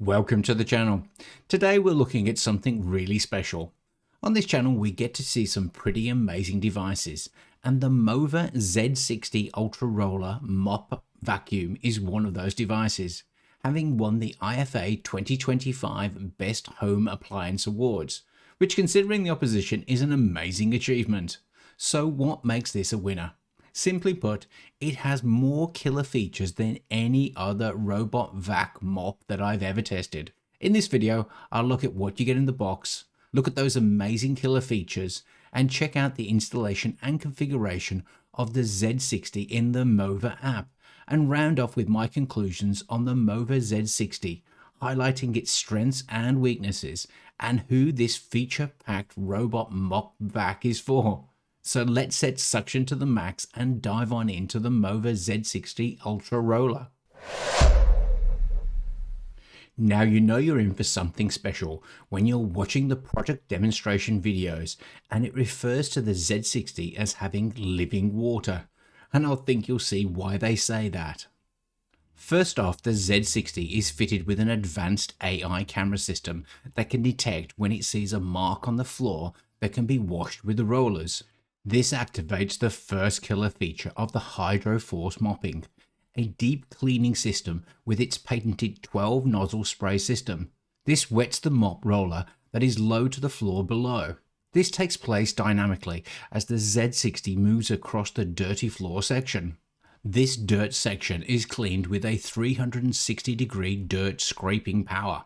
Welcome to the channel. Today we're looking at something really special. On this channel we get to see some pretty amazing devices, and the MOVA Z60 Ultra Roller Mop Vacuum is one of those devices, having won the IFA 2025 Best Home Appliance Awards, which considering the opposition is an amazing achievement. So what makes this a winner? Simply put, it has more killer features than any other robot vac mop that I've ever tested. In this video, I'll look at what you get in the box, look at those amazing killer features, and check out the installation and configuration of the Z60 in the MOVA app, and round off with my conclusions on the MOVA Z60, highlighting its strengths and weaknesses, and who this feature-packed robot mop vac is for. So let's set suction to the max and dive on into the MOVA Z60 Ultra Roller. Now you know you're in for something special when you're watching the product demonstration videos and it refers to the Z60 as having living water, and I think you'll see why they say that. First off, the Z60 is fitted with an advanced AI camera system that can detect when it sees a mark on the floor that can be washed with the rollers. This activates the first killer feature of the HydroForce mopping, a deep cleaning system with its patented 12 nozzle spray system. This wets the mop roller that is low to the floor below. This takes place dynamically as the Z60 moves across the dirty floor section. This dirt section is cleaned with a 360-degree dirt scraping power,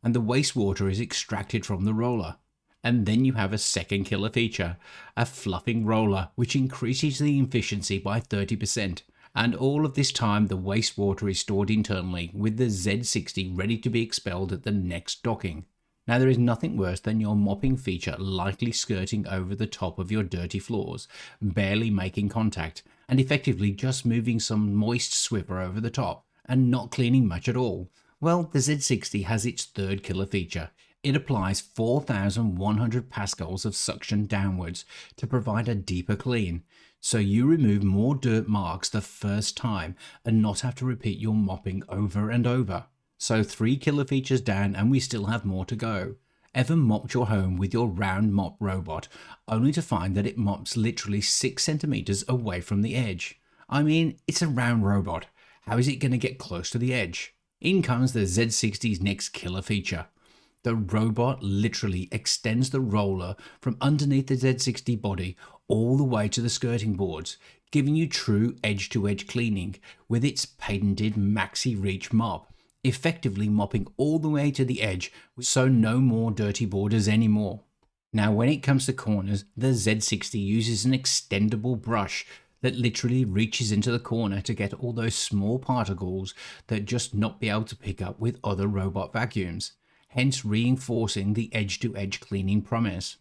and the wastewater is extracted from the roller. And then you have a second killer feature, a fluffing roller, which increases the efficiency by 30%. And all of this time the wastewater is stored internally with the Z60 ready to be expelled at the next docking. Now there is nothing worse than your mopping feature lightly skirting over the top of your dirty floors, barely making contact, and effectively just moving some moist swiffer over the top, and not cleaning much at all. Well, the Z60 has its third killer feature. It applies 4,100 pascals of suction downwards to provide a deeper clean, so you remove more dirt marks the first time and not have to repeat your mopping over and over. So 3 killer features down and we still have more to go. Ever mopped your home with your round mop robot only to find that it mops literally 6 centimeters away from the edge? I mean, it's a round robot. How is it going to get close to the edge? In comes the Z60's next killer feature. The robot literally extends the roller from underneath the Z60 body all the way to the skirting boards, giving you true edge-to-edge cleaning with its patented Maxi-Reach mop, effectively mopping all the way to the edge so no more dirty borders anymore. Now when it comes to corners, the Z60 uses an extendable brush that literally reaches into the corner to get all those small particles that just not be able to pick up with other robot vacuums, hence reinforcing the edge-to-edge cleaning promise.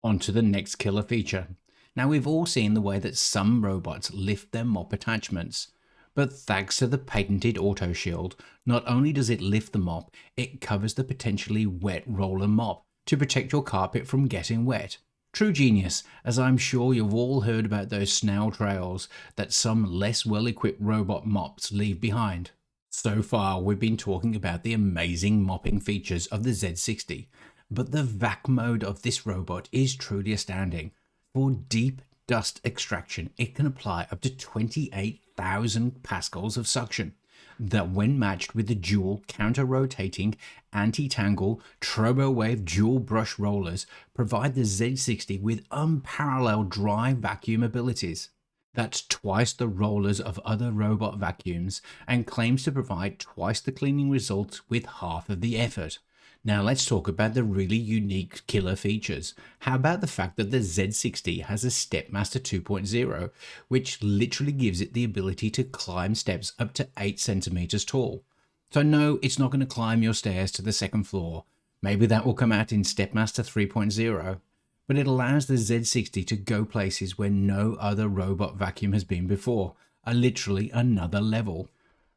On to the next killer feature. Now we've all seen the way that some robots lift their mop attachments, but thanks to the patented AutoShield, not only does it lift the mop, it covers the potentially wet roller mop to protect your carpet from getting wet. True genius, as I'm sure you've all heard about those snail trails that some less well-equipped robot mops leave behind. So far, we've been talking about the amazing mopping features of the Z60, but the vac mode of this robot is truly astounding. For deep dust extraction, it can apply up to 28,000 pascals of suction that, when matched with the dual counter-rotating anti-tangle turbo wave dual brush rollers, provide the Z60 with unparalleled dry vacuum abilities. That's twice the rollers of other robot vacuums and claims to provide twice the cleaning results with half of the effort. Now let's talk about the really unique killer features. How about the fact that the Z60 has a StepMaster 2.0, which literally gives it the ability to climb steps up to 8 centimeters tall. So no, it's not going to climb your stairs to the second floor. Maybe that will come out in StepMaster 3.0. But it allows the Z60 to go places where no other robot vacuum has been before, literally another level.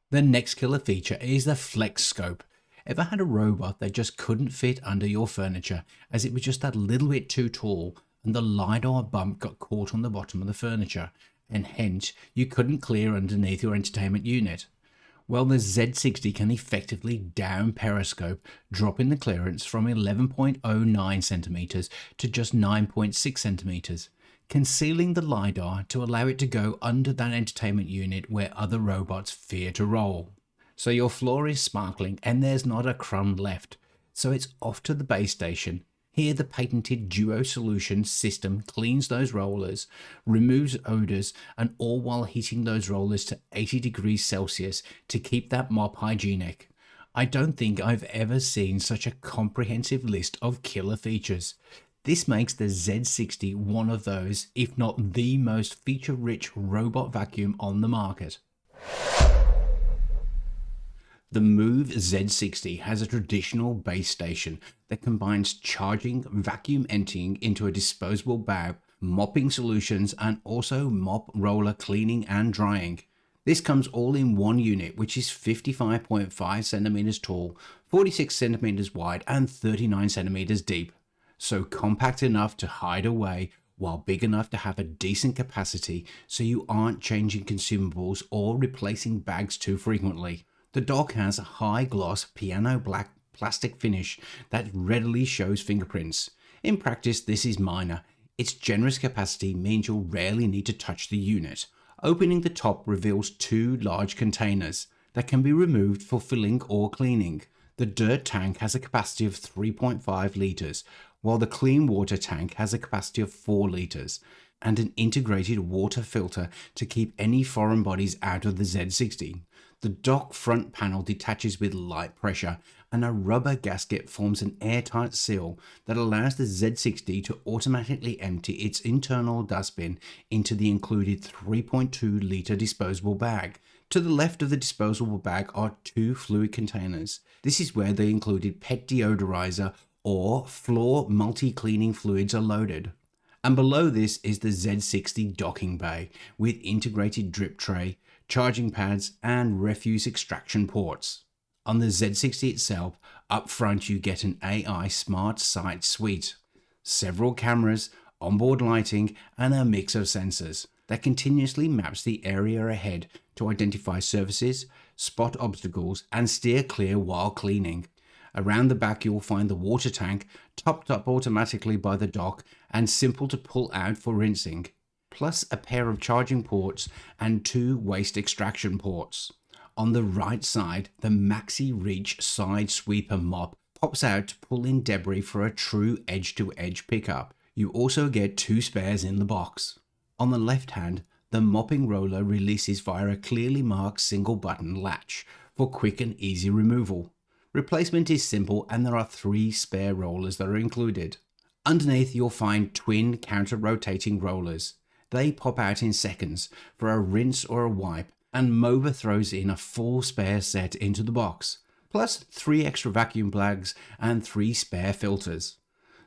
The next killer feature is the FlexScope. Ever had a robot that just couldn't fit under your furniture as it was just that little bit too tall and the LiDAR bump got caught on the bottom of the furniture and hence you couldn't clear underneath your entertainment unit? Well, the Z60 can effectively down periscope, dropping the clearance from 11.09 centimeters to just 9.6 centimeters, concealing the LiDAR to allow it to go under that entertainment unit where other robots fear to roll. So your floor is sparkling and there's not a crumb left, so it's off to the base station. Here the patented Duo Solution system cleans those rollers, removes odors, and all while heating those rollers to 80 degrees Celsius to keep that mop hygienic. I don't think I've ever seen such a comprehensive list of killer features. This makes the Z60 one of those, if not the most feature-rich robot vacuum on the market. The MOVA Z60 has a traditional base station that combines charging, vacuum emptying into a disposable bag, mopping solutions, and also mop roller cleaning and drying. This comes all in one unit, which is 55.5 centimeters tall, 46 centimeters wide, and 39 centimeters deep. So compact enough to hide away, while big enough to have a decent capacity so you aren't changing consumables or replacing bags too frequently. The dock has a high-gloss piano black plastic finish that readily shows fingerprints. In practice, this is minor. Its generous capacity means you'll rarely need to touch the unit. Opening the top reveals two large containers that can be removed for filling or cleaning. The dirt tank has a capacity of 3.5 litres, while the clean water tank has a capacity of 4 litres, and an integrated water filter to keep any foreign bodies out of the Z60. The dock front panel detaches with light pressure, and a rubber gasket forms an airtight seal that allows the Z60 to automatically empty its internal dustbin into the included 3.2 litre disposable bag. To the left of the disposable bag are two fluid containers. This is where the included pet deodorizer or floor multi-cleaning fluids are loaded. And below this is the Z60 docking bay with integrated drip tray, charging pads, and refuse extraction ports. On the Z60 itself, up front you get an AI Smart Sight suite, several cameras, onboard lighting, and a mix of sensors that continuously maps the area ahead to identify surfaces, spot obstacles, and steer clear while cleaning. Around the back you'll find the water tank, topped up automatically by the dock and simple to pull out for rinsing, plus a pair of charging ports and two waste extraction ports. On the right side, the Maxi-Reach side sweeper mop pops out to pull in debris for a true edge-to-edge pickup. You also get two spares in the box. On the left hand, the mopping roller releases via a clearly marked single button latch for quick and easy removal. Replacement is simple and there are 3 spare rollers that are included. Underneath you'll find twin counter-rotating rollers. They pop out in seconds for a rinse or a wipe, and MOVA throws in a full spare set into the box, plus 3 extra vacuum bags and 3 spare filters.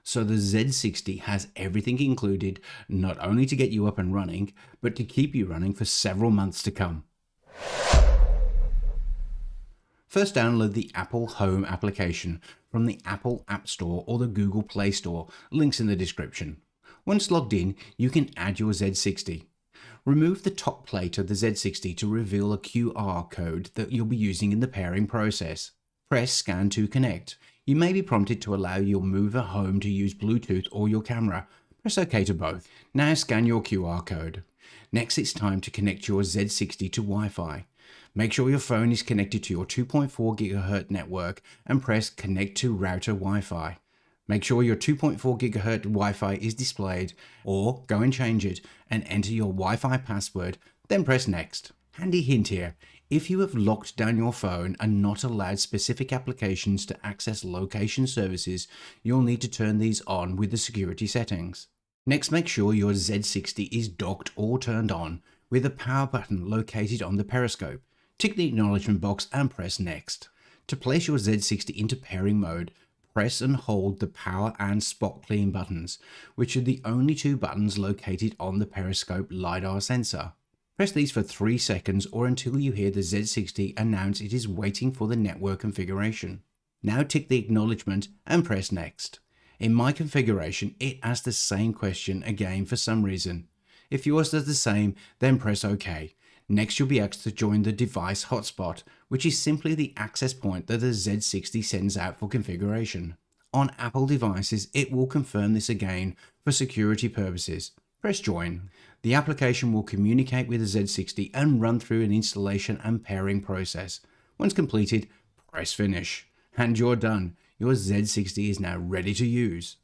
So the Z60 has everything included, not only to get you up and running, but to keep you running for several months to come. First, download the Apple Home application from the Apple App Store or the Google Play Store, links in the description. Once logged in, you can add your Z60. Remove the top plate of the Z60 to reveal a QR code that you'll be using in the pairing process. Press Scan to connect. You may be prompted to allow your MOVA Home to use Bluetooth or your camera. Press OK to both. Now scan your QR code. Next, it's time to connect your Z60 to Wi-Fi. Make sure your phone is connected to your 2.4 GHz network and press Connect to Router Wi-Fi. Make sure your 2.4 GHz Wi-Fi is displayed, or go and change it and enter your Wi-Fi password, then press Next. Handy hint here, if you have locked down your phone and not allowed specific applications to access location services, you'll need to turn these on with the security settings. Next, make sure your Z60 is docked or turned on with a power button located on the periscope. Tick the acknowledgement box and press Next. To place your Z60 into pairing mode, press and hold the power and spot clean buttons, which are the only 2 buttons located on the periscope LiDAR sensor. Press these for 3 seconds or until you hear the Z60 announce it is waiting for the network configuration. Now tick the acknowledgement and press Next. In my configuration, it asks the same question again for some reason. If yours does the same, then press OK. Next, you'll be asked to join the device hotspot, which is simply the access point that the Z60 sends out for configuration. On Apple devices, it will confirm this again for security purposes. Press join. The application will communicate with the Z60 and run through an installation and pairing process. Once completed, press finish. And you're done. Your Z60 is now ready to use.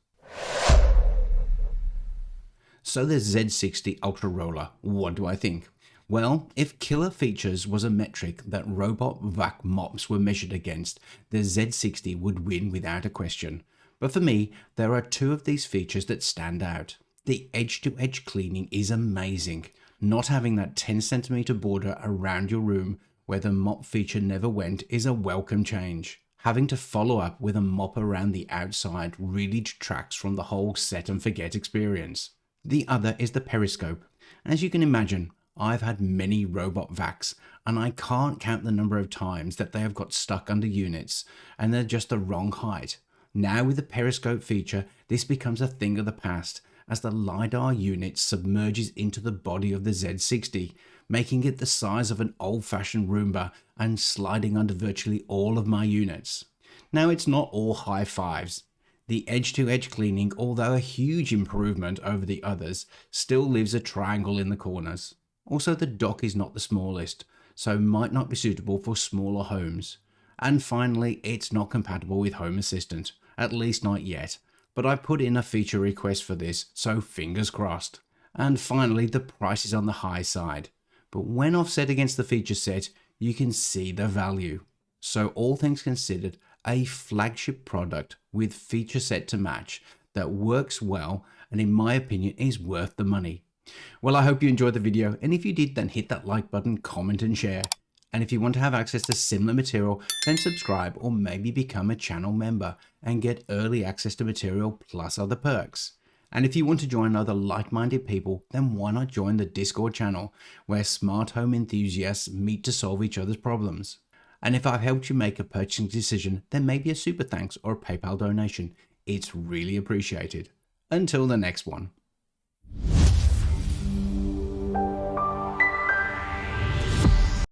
So the Z60 Ultra Roller, what do I think? Well, if killer features was a metric that robot vac mops were measured against, the Z60 would win without a question. But for me, there are two of these features that stand out. The edge-to-edge cleaning is amazing. Not having that 10cm border around your room where the mop feature never went is a welcome change. Having to follow up with a mop around the outside really detracts from the whole set and forget experience. The other is the periscope. As you can imagine, I've had many robot vacs and I can't count the number of times that they have got stuck under units and they're just the wrong height. Now with the periscope feature, this becomes a thing of the past as the LiDAR unit submerges into the body of the Z60, making it the size of an old-fashioned Roomba and sliding under virtually all of my units. Now it's not all high fives. The edge-to-edge cleaning, although a huge improvement over the others, still leaves a triangle in the corners. Also, the dock is not the smallest, so might not be suitable for smaller homes. And finally, it's not compatible with Home Assistant, at least not yet, but I put in a feature request for this, so fingers crossed. And finally, the price is on the high side, but when offset against the feature set, you can see the value. So all things considered, a flagship product with feature set to match that works well and in my opinion is worth the money. Well, I hope you enjoyed the video, and if you did, then hit that like button, comment and share. And if you want to have access to similar material, then subscribe or maybe become a channel member and get early access to material plus other perks. And if you want to join other like-minded people, then why not join the Discord channel where smart home enthusiasts meet to solve each other's problems. And if I've helped you make a purchasing decision, then maybe a super thanks or a PayPal donation. It's really appreciated. Until the next one.